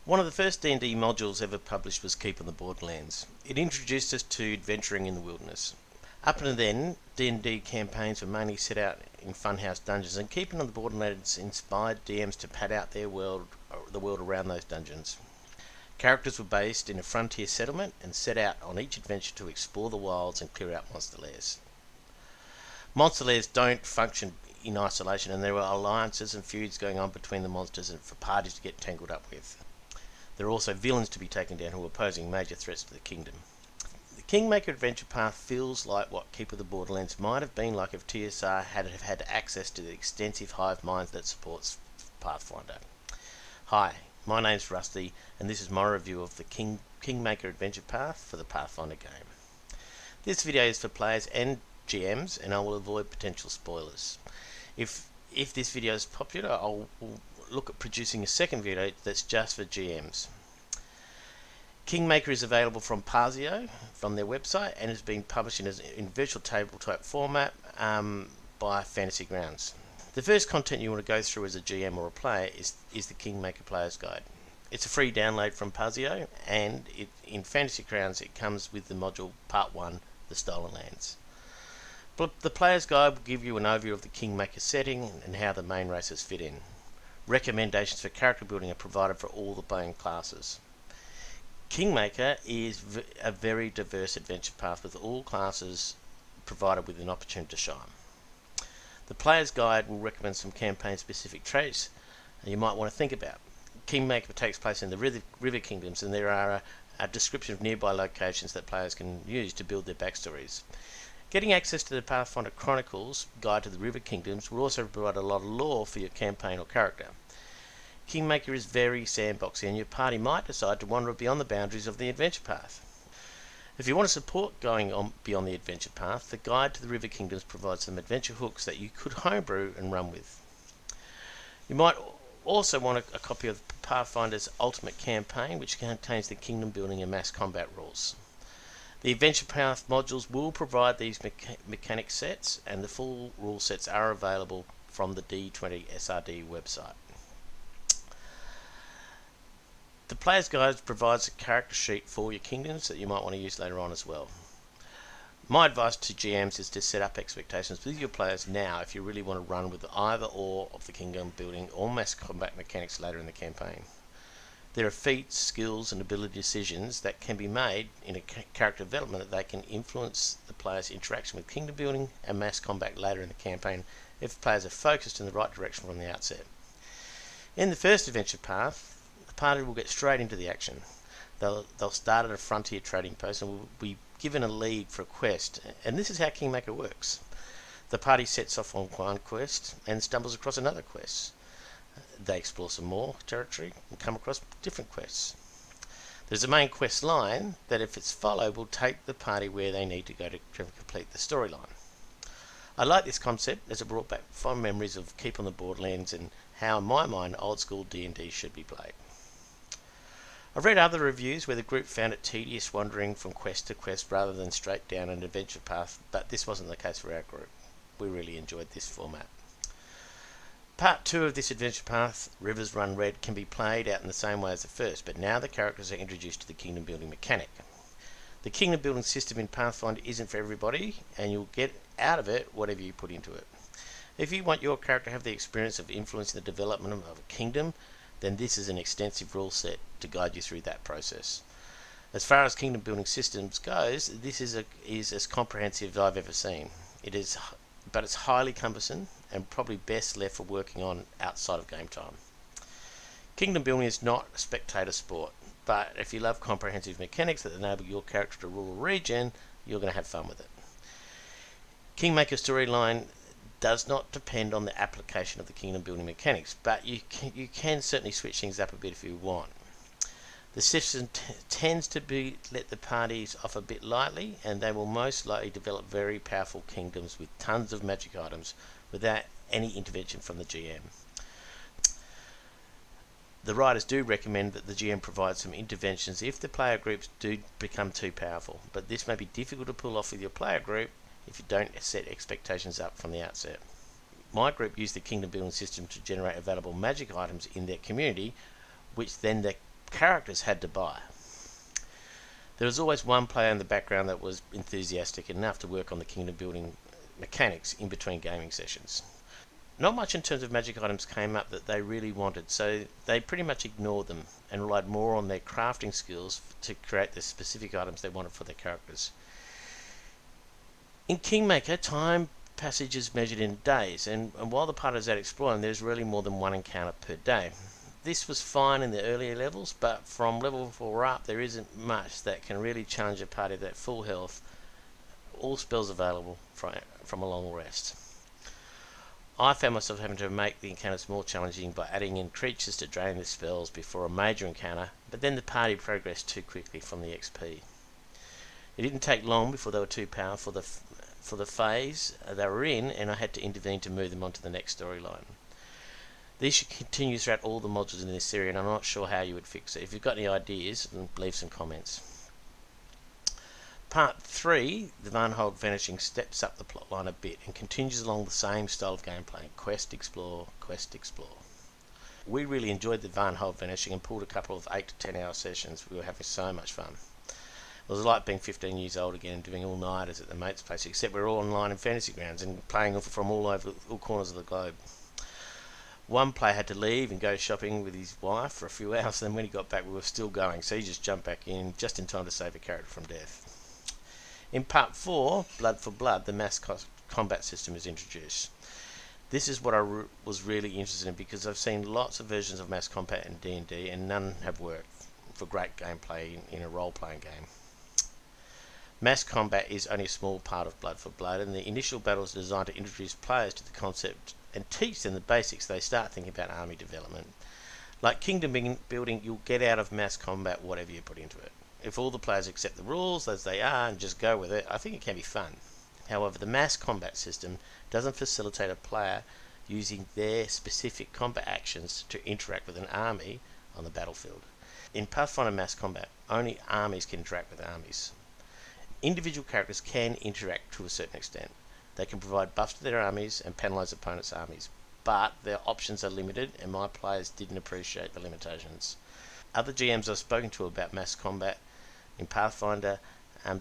One of the first D&D modules ever published was Keep on the Borderlands. It introduced us to adventuring in the wilderness. Up until then, D&D campaigns were mainly set out in funhouse dungeons, and Keeping on the Borderlands inspired DMs to pad out the world around those dungeons. Characters were based in a frontier settlement and set out on each adventure to explore the wilds and clear out monster lairs. Monster lairs don't function in isolation, and there are alliances and feuds going on between the monsters and for parties to get tangled up with. There are also villains to be taken down who are posing major threats to the kingdom. The Kingmaker adventure path feels like what Keep of the Borderlands might have been like if TSR had access to the extensive hive mind that supports Pathfinder. Hi, my name's Rusty, and this is my review of the Kingmaker adventure path for the Pathfinder game. This video is for players and GMs, and I will avoid potential spoilers. If this video is popular, I'll look at producing a second video that's just for GMs. Kingmaker is available from Pathio, from their website, and has been published in virtual tabletop format by Fantasy Grounds. The first content you want to go through as a GM or a player is the Kingmaker Player's Guide. It's a free download from Pathio, and in Fantasy Grounds it comes with the module Part 1, The Stolen Lands. But the Player's Guide will give you an overview of the Kingmaker setting and how the main races fit in. Recommendations for character building are provided for all the main classes. Kingmaker is a very diverse adventure path with all classes provided with an opportunity to shine. The Player's Guide will recommend some campaign specific traits you might want to think about. Kingmaker takes place in the river kingdoms, and there are a description of nearby locations that players can use to build their backstories. Getting access to the Pathfinder Chronicles Guide to the River Kingdoms will also provide a lot of lore for your campaign or character. Kingmaker is very sandboxy, and your party might decide to wander beyond the boundaries of the adventure path. If you want to support going on beyond the adventure path, the Guide to the River Kingdoms provides some adventure hooks that you could homebrew and run with. You might also want a copy of Pathfinder's Ultimate Campaign, which contains the kingdom building and mass combat rules. The Adventure Path modules will provide these mechanic sets, and the full rule sets are available from the D20 SRD website. The Player's Guide provides a character sheet for your kingdoms that you might want to use later on as well. My advice to GMs is to set up expectations with your players now if you really want to run with either or of the kingdom building or mass combat mechanics later in the campaign. There are feats, skills and ability decisions that can be made in a character development that they can influence the player's interaction with kingdom building and mass combat later in the campaign if players are focused in the right direction from the outset. In the first adventure path, the party will get straight into the action. They'll start at a frontier trading post and will be given a lead for a quest, and this is how Kingmaker works. The party sets off on one quest and stumbles across another quest. They explore some more territory and come across different quests. There's a main quest line that, if it's followed, will take the party where they need to go to complete the storyline. I like this concept as it brought back fond memories of Keep on the Borderlands and how, in my mind, old school D&D should be played. I've read other reviews where the group found it tedious wandering from quest to quest rather than straight down an adventure path, but this wasn't the case for our group. We really enjoyed this format. Part 2 of this adventure path, Rivers Run Red, can be played out in the same way as the first, but now the characters are introduced to the kingdom building mechanic. The kingdom building system in Pathfinder isn't for everybody, and you'll get out of it whatever you put into it. If you want your character to have the experience of influencing the development of a kingdom, then this is an extensive rule set to guide you through that process. As far as kingdom building systems goes, this is as comprehensive as I've ever seen. But it's highly cumbersome and probably best left for working on outside of game time. Kingdom building is not a spectator sport, but if you love comprehensive mechanics that enable your character to rule a region, you're going to have fun with it. Kingmaker storyline does not depend on the application of the kingdom building mechanics, but you can certainly switch things up a bit if you want. The system tends to let the parties off a bit lightly, and they will most likely develop very powerful kingdoms with tons of magic items without any intervention from the GM. The writers do recommend that the GM provide some interventions if the player groups do become too powerful, but this may be difficult to pull off with your player group if you don't set expectations up from the outset. My group used the kingdom building system to generate available magic items in their community, which then the characters had to buy. There was always one player in the background that was enthusiastic enough to work on the kingdom building mechanics in between gaming sessions. Not much in terms of magic items came up that they really wanted, so they pretty much ignored them and relied more on their crafting skills to create the specific items they wanted for their characters. In Kingmaker, time passage is measured in days, and while the party is out exploring, there's really more than one encounter per day. This was fine in the earlier levels, but from level 4 up, there isn't much that can really challenge a party that full health, all spells available from a long rest. I found myself having to make the encounters more challenging by adding in creatures to drain the spells before a major encounter, but then the party progressed too quickly from the XP. It didn't take long before they were too powerful for the phase they were in, and I had to intervene to move them onto the next storyline. These should continue throughout all the modules in this series, and I'm not sure how you would fix it. If you've got any ideas, leave some comments. Part 3, the Varnhold Vanishing, steps up the plotline a bit and continues along the same style of gameplay. Quest, explore, quest, explore. We really enjoyed the Varnhold Vanishing and pulled a couple of 8 to 10 hour sessions. We were having so much fun. It was like being 15 years old again and doing all-nighters at the mate's place, except we're all online in fantasy grounds and playing from all over all corners of the globe. One player had to leave and go shopping with his wife for a few hours, and then when he got back we were still going, so he just jumped back in just in time to save a character from death. In Part 4, Blood for Blood, the mass combat system is introduced. This is what I was really interested in, because I've seen lots of versions of mass combat in D&D and none have worked for great gameplay in a role-playing game. Mass combat is only a small part of Blood for Blood, and the initial battles are designed to introduce players to the concept and teach them the basics so they start thinking about army development. Like kingdom building, you'll get out of mass combat whatever you put into it. If all the players accept the rules as they are and just go with it, I think it can be fun. However, the mass combat system doesn't facilitate a player using their specific combat actions to interact with an army on the battlefield. In Pathfinder Mass Combat, only armies can interact with armies. Individual characters can interact to a certain extent. They can provide buffs to their armies and penalise opponents' armies, but their options are limited, and my players didn't appreciate the limitations. Other GMs I've spoken to about mass combat in Pathfinder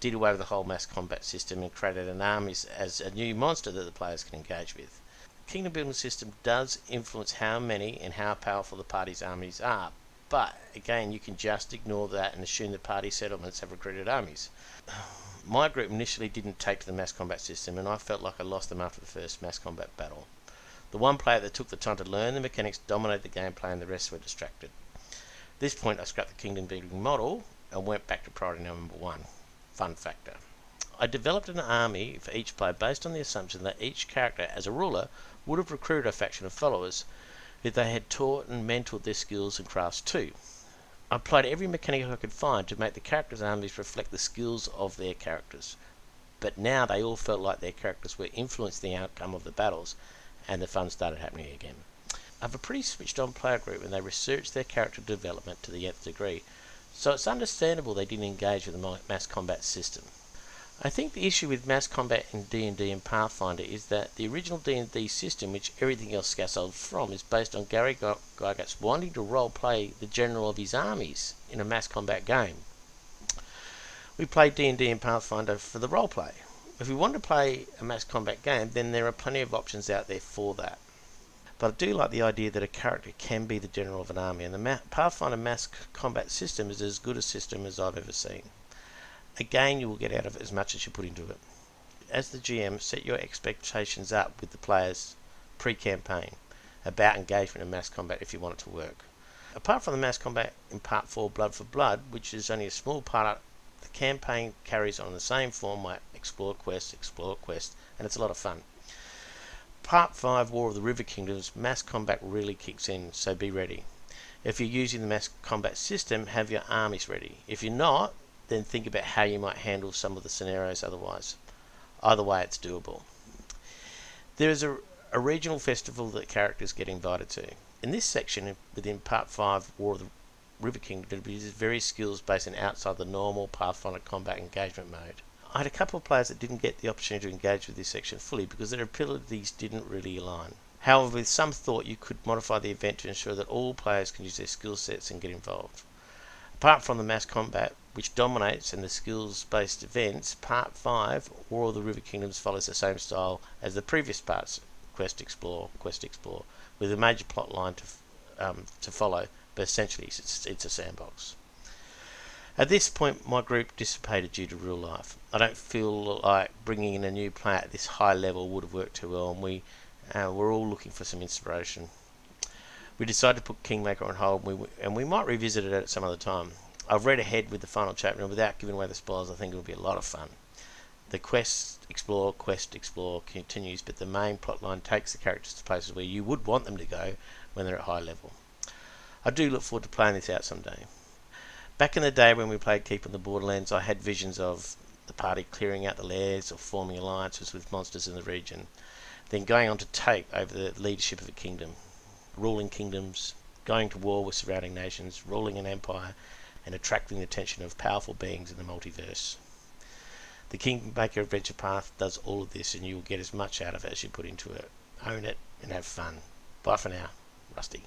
did away with the whole mass combat system and created an army as a new monster that the players can engage with. The kingdom building system does influence how many and how powerful the party's armies are, but again, you can just ignore that and assume the party settlements have recruited armies. My group initially didn't take to the mass combat system, and I felt like I lost them after the first mass combat battle. The one player that took the time to learn the mechanics dominated the gameplay, and the rest were distracted. At this point, I scrapped the kingdom building model and went back to priority number 1, fun factor. I developed an army for each player based on the assumption that each character, as a ruler, would have recruited a faction of followers who they had taught and mentored their skills and crafts to. I applied every mechanic I could find to make the characters' armies reflect the skills of their characters, but now they all felt like their characters were influencing the outcome of the battles, and the fun started happening again. I have a pretty switched on player group, and they research their character development to the nth degree, so it's understandable they didn't engage with the mass combat system. I think the issue with mass combat in D&D and Pathfinder is that the original D&D system, which everything else scaffolds from, is based on Gary Gygax wanting to role-play the general of his armies in a mass combat game. We play D&D and Pathfinder for the role-play. If we want to play a mass combat game, then there are plenty of options out there for that. But I do like the idea that a character can be the general of an army, and the Pathfinder mass combat system is as good a system as I've ever seen. Again, you will get out of it as much as you put into it. As the GM, set your expectations up with the players pre-campaign about engagement in mass combat if you want it to work. Apart from the mass combat in Part 4, Blood for Blood, which is only a small part, the campaign carries on the same format, explore quest, and it's a lot of fun. Part 5, War of the River Kingdoms, mass combat really kicks in, so be ready. If you're using the mass combat system, have your armies ready. If you're not, then think about how you might handle some of the scenarios otherwise. Either way, it's doable. There is a regional festival that characters get invited to. In this section, within Part 5, War of the River Kingdom, it uses various skills based on outside the normal Pathfinder combat engagement mode. I had a couple of players that didn't get the opportunity to engage with this section fully because their abilities didn't really align. However, with some thought, you could modify the event to ensure that all players can use their skill sets and get involved. Apart from the mass combat, which dominates, and the skills-based events, Part 5, War of the River Kingdoms, follows the same style as the previous parts, Quest Explore, with a major plot line to follow, but essentially it's a sandbox. At this point, my group dissipated due to real life. I don't feel like bringing in a new player at this high level would have worked too well, and we were all looking for some inspiration. We decided to put Kingmaker on hold, and we might revisit it at some other time. I've read ahead with the final chapter, and without giving away the spoilers, I think it'll be a lot of fun. The Quest Explore continues, but the main plotline takes the characters to places where you would want them to go when they're at high level. I do look forward to playing this out someday. Back in the day when we played Keep on the Borderlands, I had visions of the party clearing out the lairs or forming alliances with monsters in the region, then going on to take over the leadership of a kingdom, ruling kingdoms, going to war with surrounding nations, ruling an empire, and attracting the attention of powerful beings in the multiverse. The Kingmaker Adventure Path does all of this, and you will get as much out of it as you put into it. Own it and have fun. Bye for now. Rusty.